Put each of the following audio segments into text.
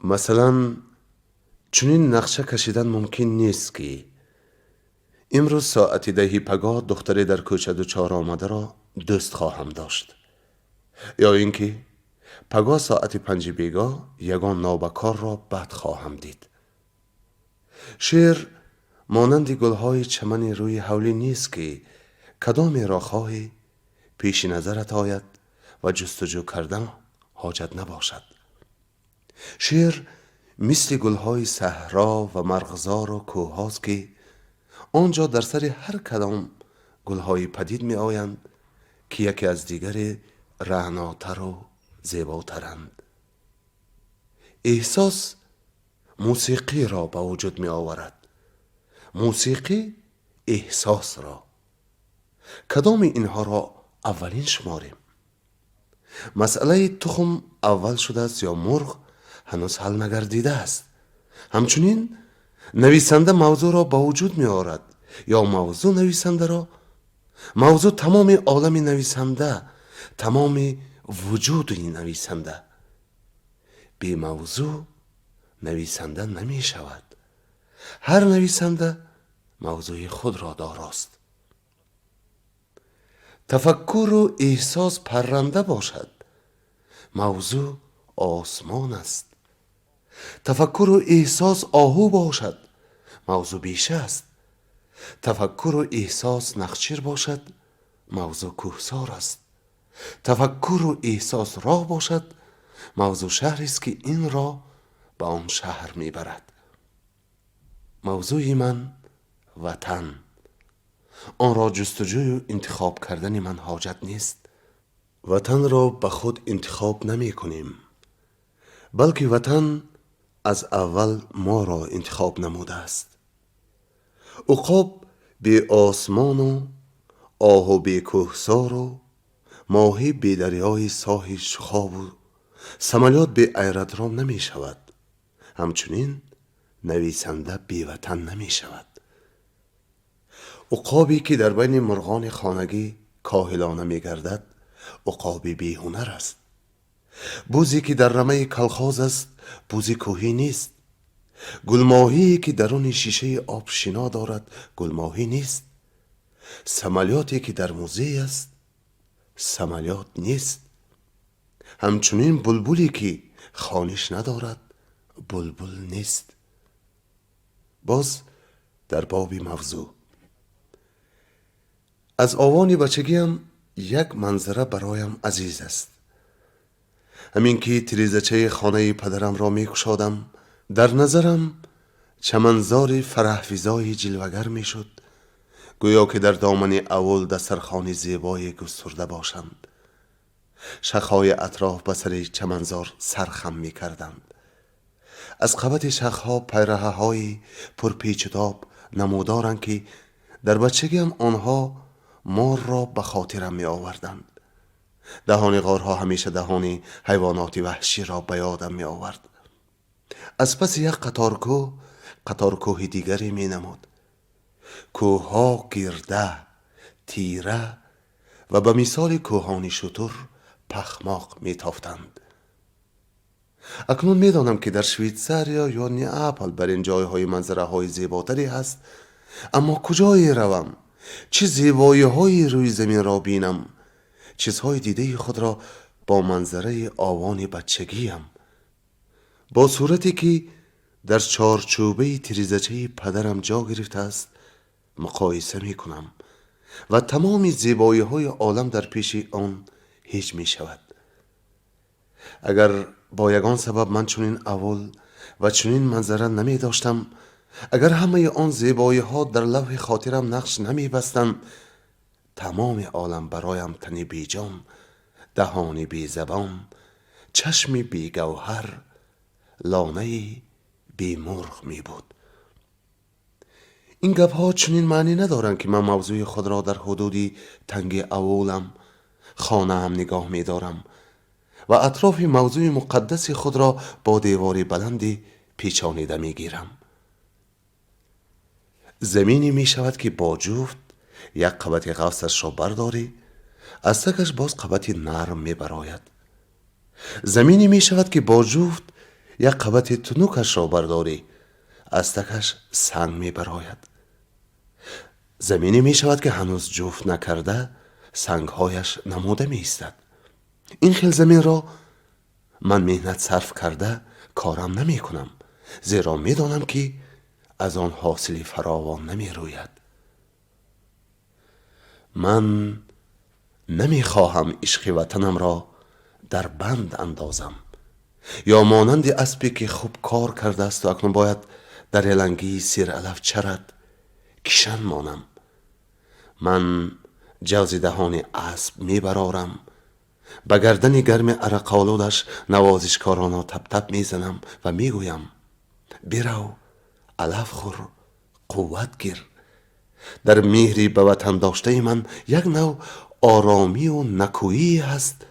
مثلا چنین نقشه کشیدن ممکن نیست که امروز ساعت 10 پگاه دختری در کوچه دوچار آمده را دوست خواهم داشت، یا اینکه پگاه ساعت 5 بیگاه یگان نابکار را بد خواهم دید. شعر مانند گلهای چمن روی حولی نیست که کدام را خواهی پیش نظرت آید و جستجو کردن حاجت نباشد. شعر مثل گلهای صحرا و مرغزار و کوه هاست که آنجا در سر هر کدام گلهای پدید می آیند که یکی از دیگر رعناتر و زیباترند. احساس موسیقی را به وجود می آورد، موسیقی احساس را. کدام اینها را اولین شماریم؟ مسئله تخم اول شده است یا مرغ هنوز حل نگردیده است. همچنین نویسنده موضوع را با وجود می آورد یا موضوع نویسنده را. موضوع تمام عالم نویسنده، تمام وجود نویسنده. بی موضوع نویسنده نمی شود. هر نویسنده موضوع خود را داراست. تفکر و احساس پرنده باشد، موضوع آسمان است. تفکر و احساس آهو باشد، موضوع بیشه است. تفکر و احساس نخچیر باشد، موضوع کوهسار است. تفکر و احساس راه باشد، موضوع شهر است که این را به آن شهر میبرد. موضوع من وطن، آن را جستجوی و انتخاب کردن من حاجت نیست. وطن را به خود انتخاب نمی کنیم، بلکه وطن از اول ما را انتخاب نموده است. عقاب بی آسمان و آهو بی کوهسار و ماهی بی دریای ساحل شخاب و سمالیات بی ایرودروم نمی شود. همچنین نویسنده بی وطن نمی شود. عقابی که در بین مرغان خانگی کاهلانه می گردد عقابی بی هنر است. بوزی که در رمه کلخاز است بوزی کوهی نیست. گلماهی که درون شیشه آبشنا دارد گلماهی نیست. سمالیاتی که در موزه است سمالیات نیست. همچنین بلبلی که خوانش ندارد بلبل نیست. باز در باب موضوع، از آوان بچگیم یک منظره برایم عزیز است. همین که تریزچه خانه پدرم را می کشادم در نظرم چمنزار فرحفزای جلوگر می شد، گویا که در دامن اول دسترخوان زیبای گسترده باشند. شاخه‌های اطراف به سر چمنزار سرخم می کردند. از قبط شاخه‌ها پیره‌های پرپیچ و تاب نمودارند که در بچگیم آنها مار را به خاطرم می آوردند. دهان غارها همیشه دهان حیوانات وحشی را به یادم می آورد. از پس یک قطار کوه دیگری می نمود. کوه ها گرده، تیره و به مثال کوهانی شتر پخماق می تافتند. اکنون می دانم که در شویتزاریا یا نیاپل بر این جایهای منظره های زیباتری هست، اما کجایی روم؟ چه زیبایی های روی زمین را بینم؟ چیزهای دیده خود را با منظره آوان بچگیم، با صورتی که در چارچوبه تریزچه پدرم جا گرفته است مقایسه می کنم و تمام زیبایی های عالم در پیش آن هیچ می شود. اگر با یگان سبب من چنین اول و چنین منظره نمی داشتم، اگر همه آن زیبایی ها در لوح خاطرم نقش نمی بستند، تمام عالم برایم تنی بی جان، دهانی بی زبان، چشمی بی گوهر، لانه‌ای بی مرغ می بود. این گپ ها چنین معنی ندارند که من موضوع خود را در حدودی تنگ اولم خانه هم نگاه می دارم و اطراف موضوع مقدس خود را با دیواری بلندی پیچانیده می گیرم. زمینی می شود که با جفت یک قبط غوثش را برداری، از تکش باز قبطی نرم می براید. زمینی می شود که با جفت یک قبط تنوکش را برداری از تکش سنگ می براید. زمینی می شود که هنوز جفت نکرده سنگهایش نموده می ایستد. این خیل زمین را من مهنت صرف کرده کارم نمی کنم، زیرا می دانم که از آن حاصلی فراوان نمی روید. من نمی خواهم عشق وطنم را در بند اندازم، یا مانند اسبی که خوب کار کرده است و اکنون باید در یلنگی سیر علف چرد کشن مانم. من جوز دهان اسب می برارم، به گردن گرم عرق‌آلودش نوازشکارانه تپ تپ می زنم و می گویم بیرو علف خور قوت گیر. در مهری به وطن داشته من یک نوع آرامی و نکویی هست،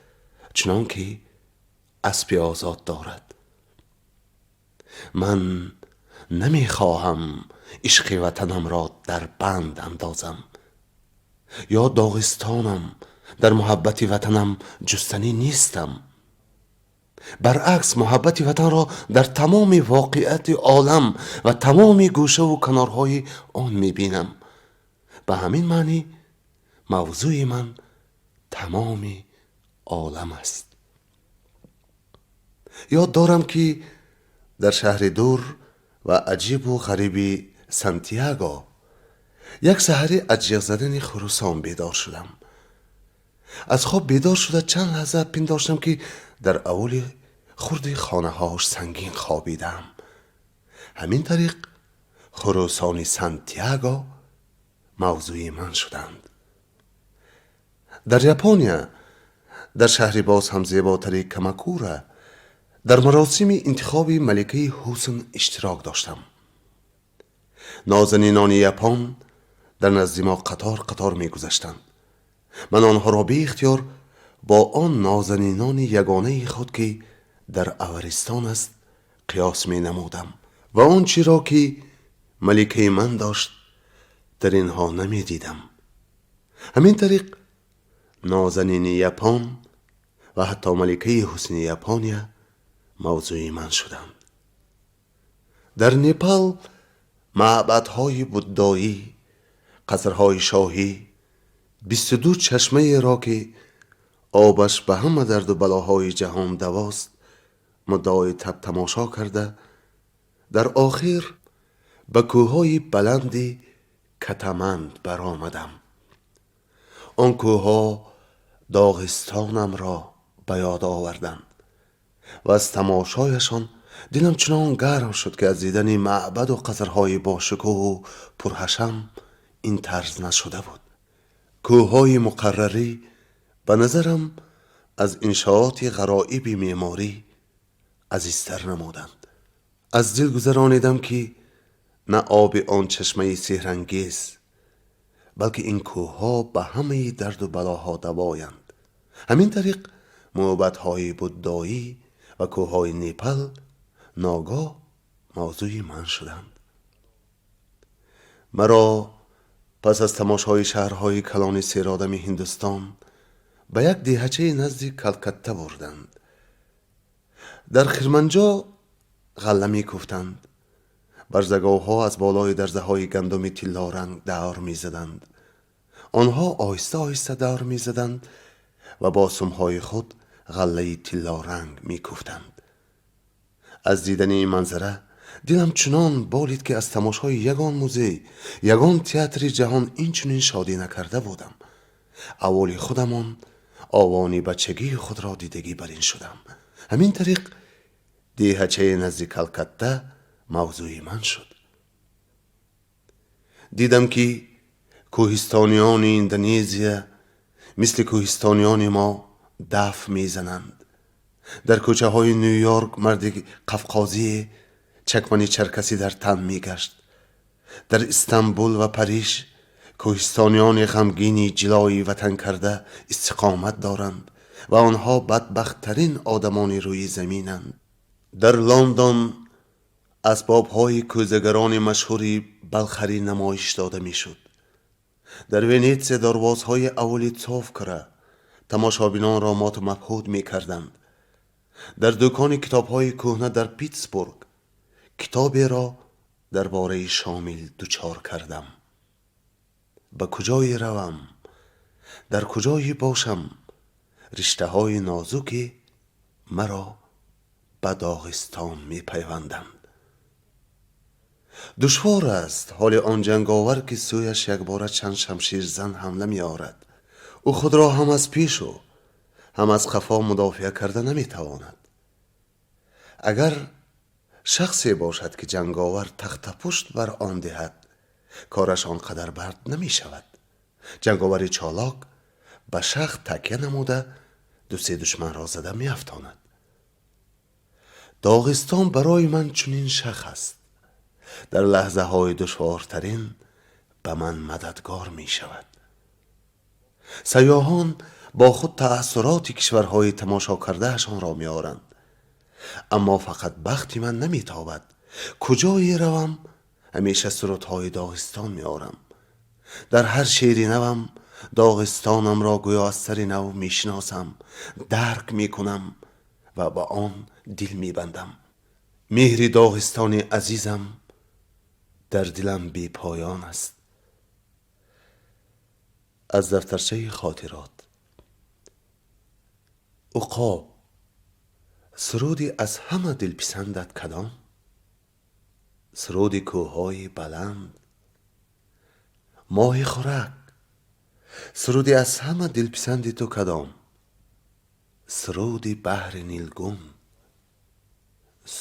چنان که اسبی آزاد دارد. من نمی خواهم عشق وطنم را در بند اندازم، یا داغستانم در محبت وطنم جستنی نیستم. برعکس محبت وطن را در تمام واقعیت عالم و تمام گوشه و کنارهای آن می بینم. به همین معنی موضوع من تمام عالم است. یاد دارم که در شهر دور و عجیب و غریبی سانتیاگو یک سحری از جیغ زدن خروسان بیدار شدم. از خواب بیدار شده چند لحظه پنداشتم که در اول خرد خانه هاش سنگین خوابیدم. همین طریق خروسان سانتیاگو موضوع من شدند. در ژاپنیا در شهری باز هم زیباتری کاماکورا در مراسم انتخاب ملکه حسن اشتراک داشتم. نازنینان ژاپن در نزد ما قطار قطار می گذشتند. من آنها را بی اختیار با آن نازنینان یگانه خود که در اورستان است قیاس می نمودم و آن چی را که ملکه من داشت در اینها نمی دیدم. همین طریق نازنین ژاپن و حتی ملکه حسن ژاپنیا موضوع من شدند. در نپال معبدهای بودایی، قصرهای شاهی، 22 چشمه را که آبش به همه درد و بلاهای جهان دواست مدعای تب تماشا کرده، در آخر به کوههای بلندی کتمند برآمدم. آن کوهها داغستانم را به یاد آوردند و از تماشایشان دلم چنان گرم شد که از دیدن معبد و قصرهای باشکوه و پرحشم این طرز نشده بود. کوههای مقرری به نظرم از انشاءات غرایب معماری عزیزتر نمودند. از دل گذرانیدم که نه آب آن چشمه سحرانگیز، بلکه این کوهها به همه درد و بلاها دوایند. همین طریق معبدهای بودایی و کوههای نپال ناگاه موضوع من شدند. مرا پس از تماشای شهرهای کلان سیرآدم هندوستان به یک دهچه نزد کلکته بردند. در خرمنجا غله می کوفتند. برزگاه‌ها از بالای درزه های گندم طلا رنگ دور می زدند. آنها آهسته آهسته دور می زدند و با سمهای خود غله طلا رنگ می کوفتند. از دیدن این منظره دلم چنان بالید که از تماشای یگان موزه، یگان تئاتر جهان این چنین شادی نکرده بودم. اولی خودمان آوانی بچگی خود را دیدگی برین شدم. همین طریق دهچه نزد کلکته موضوع من شد. دیدم که کوهستانیان اندونزیا مثل کوهستانیان ما دف میزنند. در کوچه های نیویورک مرد قفقازی چکمانی چرکسی در تن میگشت. در استانبول و پاریس کوهستانیان غمگینی جلای وطن کرده استقامت دارند و آنها بدبختترین آدمان روی زمینند. در لندن اسباب‌های کوزه‌گران مشهوری بلخری نمایش داده میشد. در ونیتس دروازهای اولی توفکره تماشابینان را مات و مبهوت میکردند. در دکان کتاب‌های کهنه در پیتسبورگ کتابی را درباره شامیل دچار کردم. به کجای روم؟ در کجای باشم؟ رشته های نازکی مرا به داغستان می پیوندند. دشوار است حال آن جنگاور که سویش یک باره چند شمشیر زن حمله می آورد. او خود را هم از پیش و هم از خفا مدافع کرده نمی تواند. اگر شخصی باشد که جنگاور تخت پشت بر آن دهد، کارش آنقدر برد نمی شود. جنگاوری چالاک به شخ تکیه نموده دو سه دشمن را زده می افتاند. داغستان برای من چنین شخ است. در لحظه های دشوارترین به من مددگار می شود. سیاحان با خود تأثیرات کشورهای تماشا کردهشان را می آورند. اما فقط بخت من نمی تابد. کجایی روم همیشه سرودهای داغستان می آورم. در هر شعری نوم داغستانم را گویا از سر نو می شناسم، درک می کنم و با آن دل می بندم. مهر داغستان عزیزم در دلم بی پایان است. از دفترچه خاطرات. عقاب، سرودی از همه دلپسندت کدام؟ سرود کوههای بلند. ماه خورک، سرودی از همه دلپسندی تو کدام؟ سرود بحر نیلگون.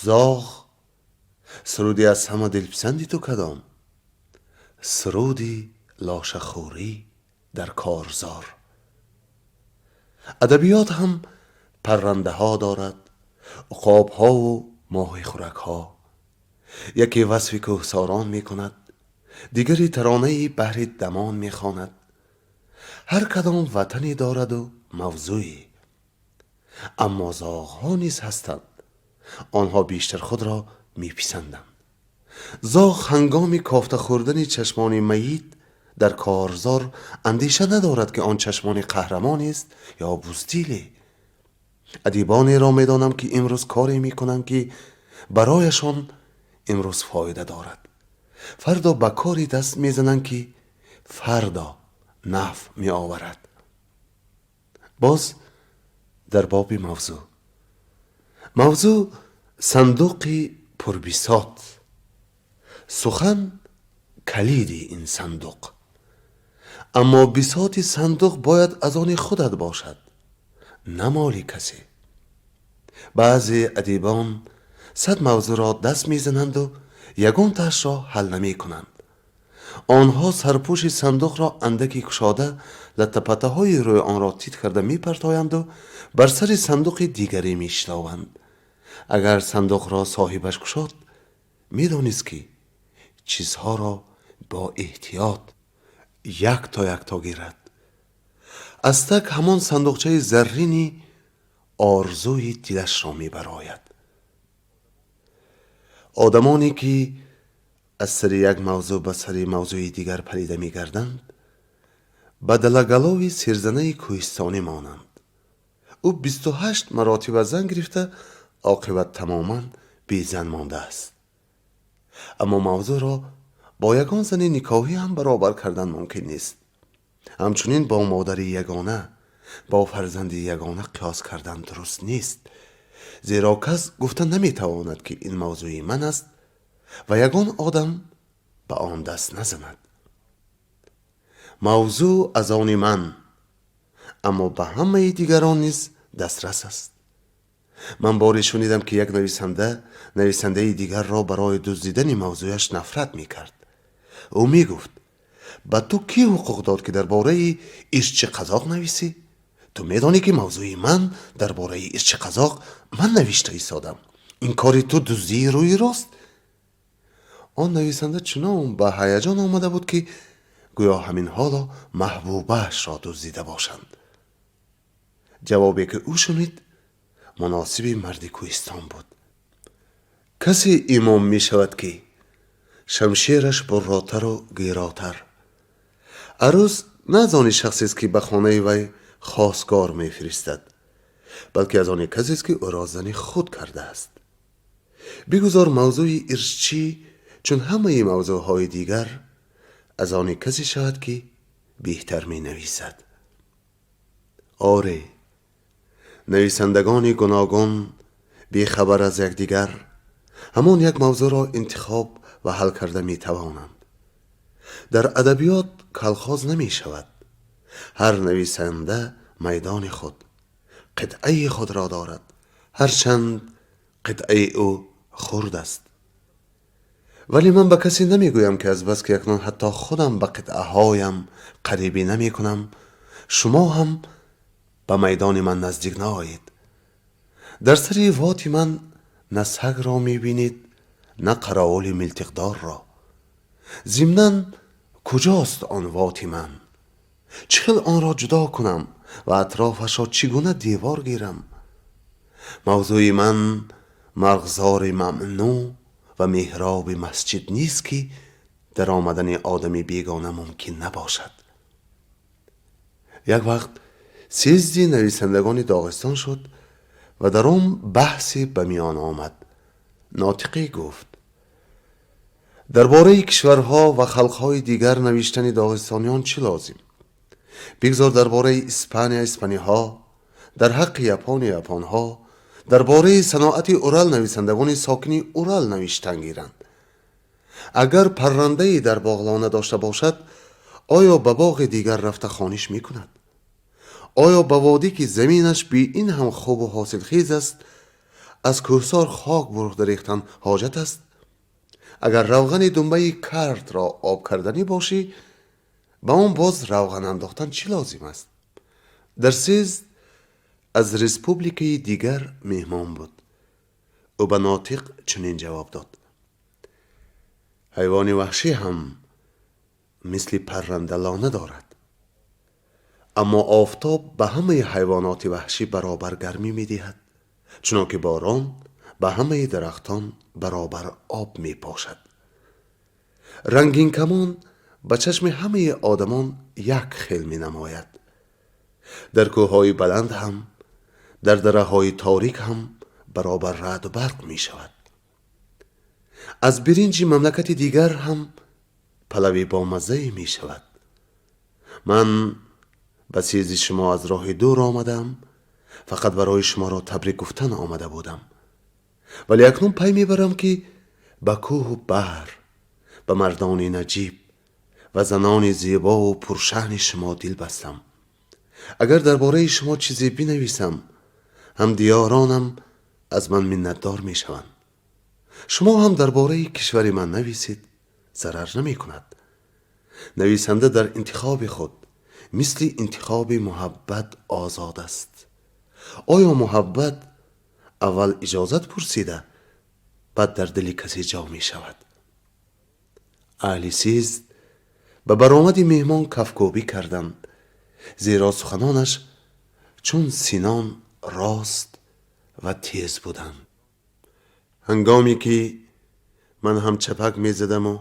زاغ، سرودی از همه دلپسندی تو کدام؟ سرودی لاشخوری در کارزار. ادبیات هم پرنده ها دارد، عقاب ها و ماه خورک ها. یکی وصف کوهساران می کند، دیگری ترانه بحر دمان می خواند. هر کدام وطنی دارد و موضوعی. اما زاغ ها نیز هستند، آنها بیشتر خود را می پسندند. زاغ هنگام کافته خوردن چشمان میت در کارزار اندیشه ندارد که آن چشمان قهرمانی است یا بزدلی. ادیبانی را می دانم که امروز کاری می کنند که برایشان امروز فایده دارد. فردا به کاری دست می زنند که فردا نفع می آورد. باز در باب موضوع صندوق پربساط. سخن کلیدی این صندوق. اما بساط صندوق باید از آن خودت باشد، نه مال کسی. بعضی ادیبان 100 موضوع را دست میزنند و یگان تاش را حل نمی کنند. آنها سرپوش صندوق را اندکی کشاده لطپته های روی آن را تیت کرده می پرتایند و بر سر صندوق دیگری می شتابند. اگر صندوق را صاحبش کشاد، می دانست که چیزها را با احتیاط یک تا گیرد. از تک همان صندوقچه زرینی آرزوی دلش را می براید. آدمانی که از سر یک موضوع به سر موضوع دیگر پریده می گردند به دلگلاوی سرزنه کوهستانی مانند. او 28 مراتب زن گرفته، عاقبت تماما بی زن مانده است. اما موضوع را با یگان زن نکاحی هم برابر کردن ممکن نیست. همچنین با مادر یگانه، با فرزند یگانه قیاس کردن درست نیست، زیرا کس گفتن نمی تواند که این موضوع من است و یگان آدم به آن دست نزند. موضوع از آن من، اما به همه دیگران نیز دسترس است. من باری شنیدم که یک نویسنده دیگر را برای دزدیدن موضوعش نفرت می کرد. او می گفت به تو کی حقوق داد که درباره عشق قزاق نویسی؟ تو می دانی که موضوع من درباره عشق قزاق من نوشته ایستادم. این کاری تو دزدی روی راست؟ آن نویسنده چنان به هیجان آمده بود که گویا همین حالا محبوبهش را دزدیده باشند. جوابی که او شنید مناسب مرد کوهستان بود. کسی امام می شود که شمشیرش براتر و گیراتر. عروس نه از آن شخصی است که به خانه وی خواستگار می فرستد. بلکه از آن کسی است که او را زن خود کرده است. بگذار موضوع ارثچی چون همه موضوعهای دیگر از آن کسی شود که بهتر می نویسد. آره، نویسندگان گوناگون بیخبر از یکدیگر همان یک موضوع را انتخاب و حل کرده می توانند. در ادبیات کلخاز نمی شود. هر نویسنده میدان خود، قطعه خود را دارد، هرچند قطعه او خرد است. ولی من به کسی نمی گویم که از بس که اکنون حتی خودم به قطعه هایم قریبی نمی کنم، شما هم به میدان من نزدیک نآیید. در سر واتی من نه سگ را می بینید نه قراول ملتقدار را. ضمناً کجاست آن واتی من؟ چخیل آن را جدا کنم و اطرافش را چگونه دیوار گیرم؟ موضوع من مرغزار ممنوع و محراب مسجد نیست که در آمدن آدمی بیگانه ممکن نباشد. یک وقت سیزدی نویسندگان داغستان شد و در آن بحثی به میان آمد. ناطقی گفت: درباره کشورها و خلقهای دیگر نوشتن داغستانیان چه لازم؟ بگذار درباره اسپانیا اسپانیها، در حق یپان یپانها، درباره صناعت اورال نویسندگان ساکنی اورال نوشتن گیرند. اگر پرنده‌ای در باغلانه داشته باشد، آیا به باغ دیگر رفته خوانش می کند؟ آیا به وادی که زمینش بی این هم خوب و حاصل خیز است از کوهسار خاک برخته ریختن حاجت است؟ اگر روغن دنبه کرد را آب کردنی باشی، با اون باز روغن انداختن چی لازم است؟ در سیزد از ریسپوبلیکی دیگر مهمان بود. او به ناطق چنین جواب داد: حیوان وحشی هم مثل پرنده لانه دارد، اما آفتاب به همه حیوانات وحشی برابر گرمی می دهد، چنانکه باران به همه درختان برابر آب می پاشد. رنگین کمان به چشم همه آدمان یک خیل می نماید. در کوههای بلند هم، در دره های تاریک هم برابر رعد و برق می شود. از برنج مملکت دیگر هم پلوی با مزه می شود. من به سیز شما از راه دور آمدم، فقط برای شما را تبریک گفتن آمده بودم، ولی اکنون پی می برم که به کوه و بحر، به مردان نجیب و زنان زیبا و پرشأن شما دل بستم. اگر درباره شما چیزی بنویسم، هم دیارانم از من منتدار می شوند. شما هم درباره کشور من نویسید، ضرر نمی کند. نویسنده در انتخاب خود مثل انتخاب محبت آزاد است. آیا محبت اول اجازت پرسیده بعد در دل کسی جا می شود؟ اهل سیزد به برآمد مهمان کفکوبی کردند، زیرا سخنانش چون سینان راست و تیز بودند. هنگامی که من هم چپک می زدم و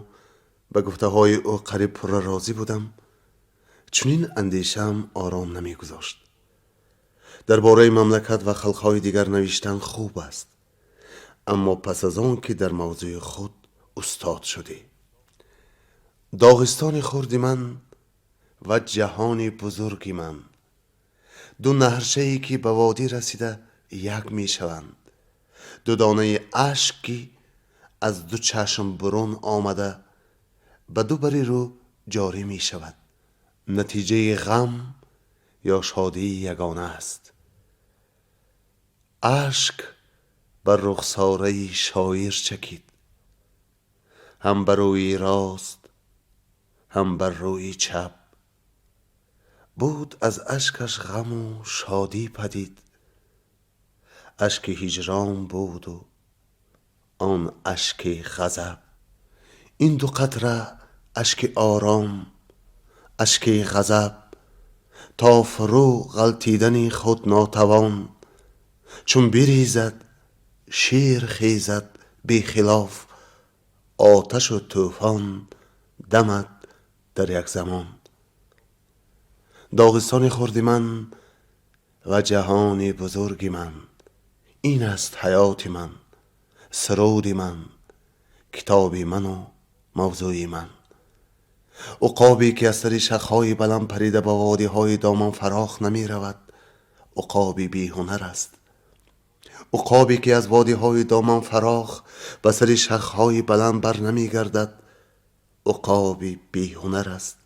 به گفته های او قریب پر راضی بودم، چنین اندیشم آرام نمی گذاشت. درباره مملکت و خلقهای دیگر نوشتن خوب است، اما پس از آن که در موضوع خود استاد شدی. داغستان خرد من و جهان بزرگی من، دو نهرچه‌ای که به وادی رسیده یک می شوند، دو دانه اشکی از دو چشم برون آمده به دو بری رو جاری می شود. نتیجه غم یا شادی یگانه است. اشک بر رخساره شاعر چکید، هم بر روی راست هم بر روی چپ. بود از اشکش غم و شادی پدید، اشک هجران بود و آن اشک غضب. این دو قطره اشک آرام، اشک غضب، تا فرو غلطیدن خود ناتوان. چون بریزد شیر خیزد بی خلاف، آتش و طوفان دمد در یک زمان. داغستان خرد من و جهانی بزرگی من. این است حیات من، سرود من، کتابی من و موضوعی من. عقابی که از سر شاخهای بلند پریده با وادی‌های دامان فراخ نمی رود، عقابی بی هنر است. عقابی که از وادی‌های دامان فراخ به سر شاخهای بلند بر نمی گردد، عقابی بی هنر است.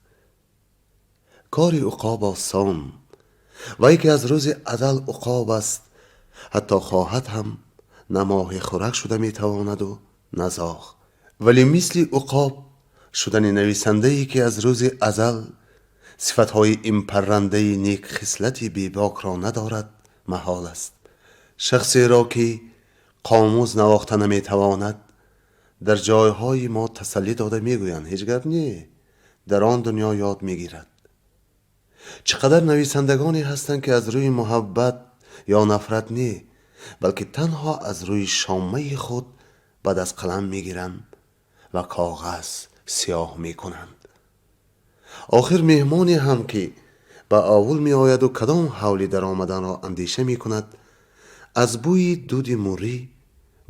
کار عقاب آسان، وی که از روز ازل عقاب است، حتی خواهد هم نه ماه خورک شده می تواند و نه زاغ. ولی مثل عقاب شدن نویسنده‌ای که از روز ازل صفتهای این پرنده نیک خصلتی بیباک را ندارد محال است. شخصی را که قاموس نواخته نمی تواند، در جایهای ما تسلی داده می گویند هیچ گپ نی، در آن دنیا یاد می گیرد. چقدر نویسندگانی هستند که از روی محبت یا نفرت نی، بلکه تنها از روی شامه خود بعد از قلم می گیرند و کاغذ سیاه می کنند. آخر مهمانی هم که به اول می آید و کدام حولی در آمدن را اندیشه می کند، از بوی دود موری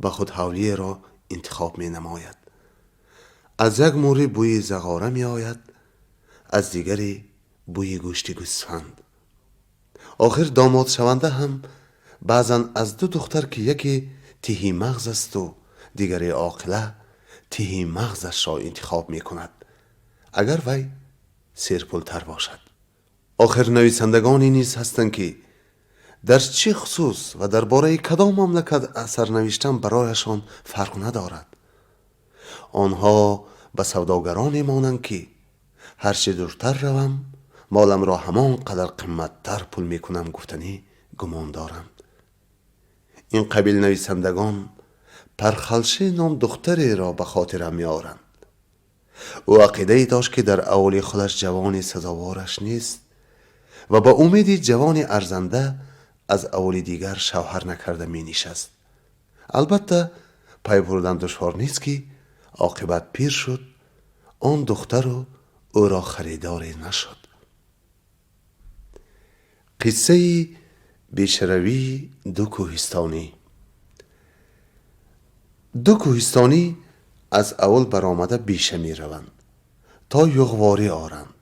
به خود حولی را انتخاب می نماید. از یک موری بوی زغاره می آید، از دیگری بوی گوشت گوسفند. آخر داماد شونده هم بعضن از دو دختر که یکی تهی مغز است و دیگری عاقله، تهی مغزش را انتخاب می کند، اگر وی سیرپلتر باشد. آخر نویسندگانی نیز هستند که در چه خصوص و درباره کدام مملکت اثر نوشتن برایشان فرق ندارد. آنها به سوداگرانی مانند که هرچه دورتر روم مالم را همان قدر قیمتتر پول می کنم گفتنی گمان دارند. این قبیل نویسندگان پرخلشه نام دختری را به خاطرم می آورند. او عقیده ای داشت که در اول خودش جوانی سزاوارش نیست و با امیدی جوانی ارزنده از اول دیگر شوهر نکرده می نشست. البته پی بردن دشوار نیست که عاقبت پیر شد، آن دختر او را خریداری نشد. قصه بیشروی دو کوهستانی. دو کوهستانی از اول برآمده بیشه می روند تا یغواری آرند.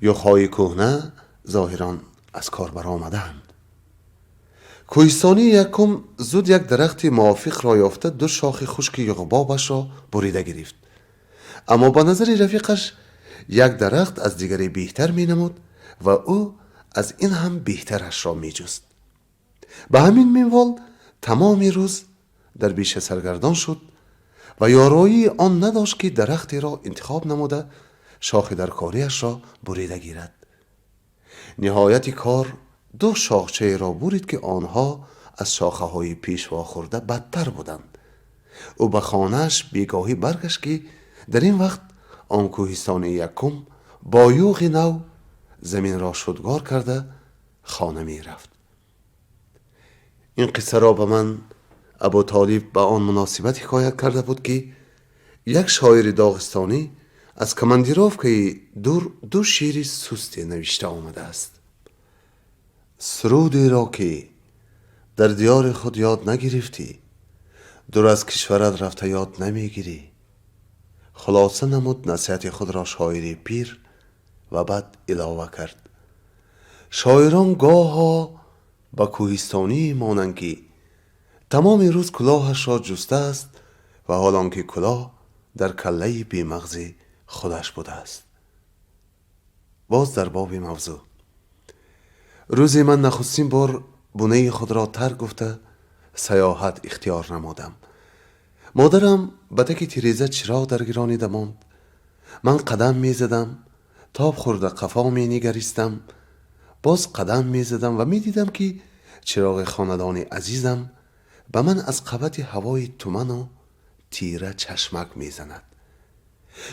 یغهای کهنه ظاهرا از کار برآمدند. کوهستانی یکم زود یک درخت موافق را یافته دو شاخ خشک یغبابش را بریده گرفت، اما با نظر رفیقش یک درخت از دیگری بهتر می نمود و او از این هم بهترش را می جست. به همین منوال تمام روز در بیشه سرگردان شد و یارایی آن نداشت که درختی را انتخاب نموده شاخ درکاریش را بریده گیرد. نهایت کار دو شاخچه را برید که آنها از شاخه های پیش واخورده بدتر بودند. او به خانهش بیگاهی برگشت که در این وقت آن کوهستان یکم با یوغ نو زمین را شدگار کرده خانه می رفت. این قصه را به من ابو طالب به آن مناسبت حکایت کرده بود که یک شاعر داغستانی از کمندیروفکه دور دو شعر سستی نوشته آمده است. سرودی را که در دیار خود یاد نگرفتی، دور از کشورت رفته یاد نمیگیری. خلاصه نمود نصیحت خود را شاعری پیر و بعد علاوه کرد: شاعران گاها با کوهستانی مانند که تمام روز کلاهش را جسته است و حالان که کلاه در کله بی مغز خودش بوده است. باز در باب موضوع، روزی من نخستین بار بونه خود را ترک گفته سیاحت اختیار نمودم. مادرم به تک تیریزه چراغ در گرانیده ماند. من قدم می زدم، تاب خورده قفا می نگریستم، باز قدم می زدم و می دیدم که چراغ خاندان عزیزم به من از قبط هوای تومن و تیره چشمک می زند.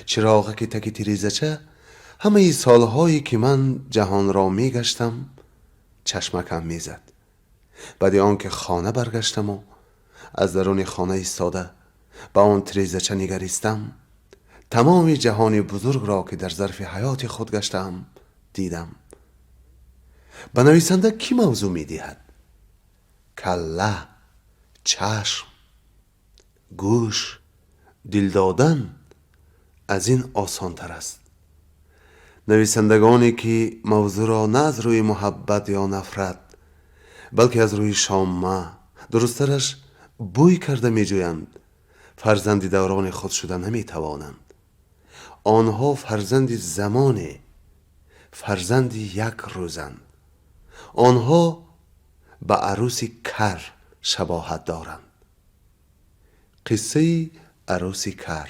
چراغ که تک تیریزه چه همه سالهایی که من جهان را می گشتم چشمکم می زد. بعد آن که خانه برگشتم و از درون خانه ایستاده با آن تریزچه نگریستم، تمام جهان بزرگ را که در ظرف حیات خود گشتم دیدم. به نویسنده کی موضوع می دهد؟ کله، چشم، گوش، دل دادن از این آسان تر است. نویسندگانی که موضوع را نه از روی محبت یا نفرت بلکه از روی شامه، درسترش بوی کرده می جویند، فرزند دوران خود شده نمی توانند. آنها فرزند زمان، فرزند یک روزند. آنها به عروسی کر شباهت دارند. قصه عروسی کر.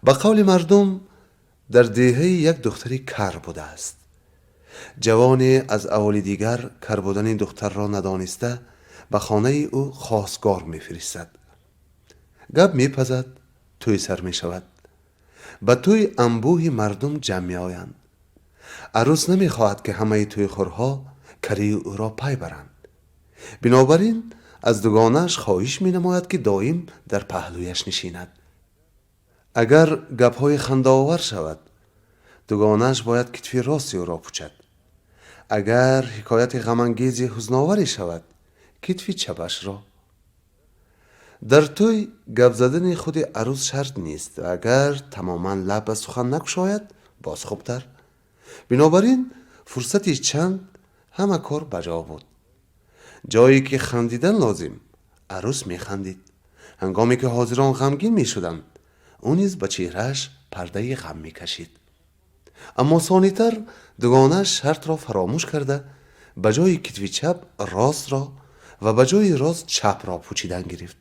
به قول مردم در دهه یک دختری کر بوده است. جوانی از اهالی دیگر کر بودن این دختر را ندانسته به خانه او خواستگار می‌فرستد. گپ می‌پزد، توی سر می‌شود. به توی انبوه مردم جمع می‌آیند. عروس نمی‌خواهد که همه توی خورها کری او را پی برند. بنابراین از دوگانش خواهش می‌نماید که دائم در پهلویش نشیند. اگر گپ‌های خنده‌آور شود، دوگانش باید کتفی راست او را پوشد. اگر حکایت غم‌انگیز حزن‌آوری شود، کتفی چپش را. در توی گپ زدن خود عروس شرط نیست. اگر تماما لب به سخن نگشاید باز خوبتر. بنابراین فرصتی چند همه کار بجا بود. جایی که خندیدن لازم، عروس میخندید. هنگامی که حاضران غمگین میشدند، او نیز به چهرهش پرده غم میکشید. اما ثانی‌تر دوگانش شرط را فراموش کرده به جای کتف چپ راست را و به جای راست چپ را پوشیدن گرفت.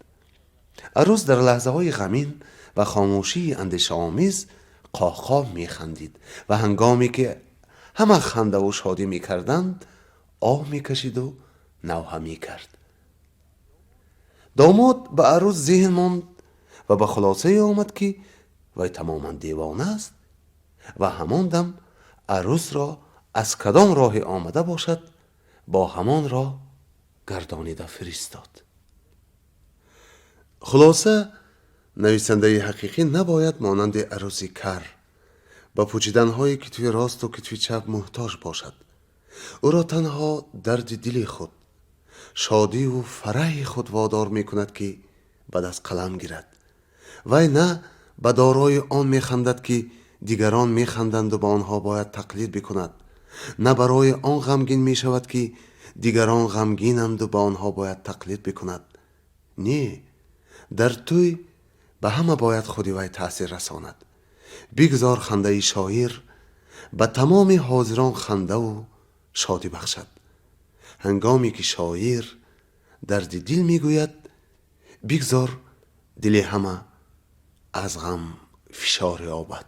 عروس در لحظه های غمین و خاموشی اندیشه آمیز قاقا میخندید و هنگامی که همه خنده و شادی میکردند آه میکشید و نوحه میکرد. داماد به عروس ذهن ماند و به خلاصه آمد که وی تماما دیوانه است و همان دم عروس را از کدام راه آمده باشد با همان راه گردانیده فرستاد. خلاصه نویسنده حقیقی نباید مانند عروسی کر با پوشیدن‌های کتف راست و کتف چپ محتاج باشد. او را تنها درد دل خود، شادی و فرح خود وادار می کند که بعد از قلم گیرد. وی نه به دارای آن می خندد که دیگران می خندند و با آنها باید تقلید بکند، نه برای آن غمگین می شود که دیگران غمگینند و با آنها باید تقلید بکند. نه، در توی به همه باید خودی وی تأثیر رساند. بگذار خنده شاعر به تمام حاضران خنده و شادی بخشد. هنگامی که شاعر درد دل میگوید، بگذار دل همه از غم فشار یابد.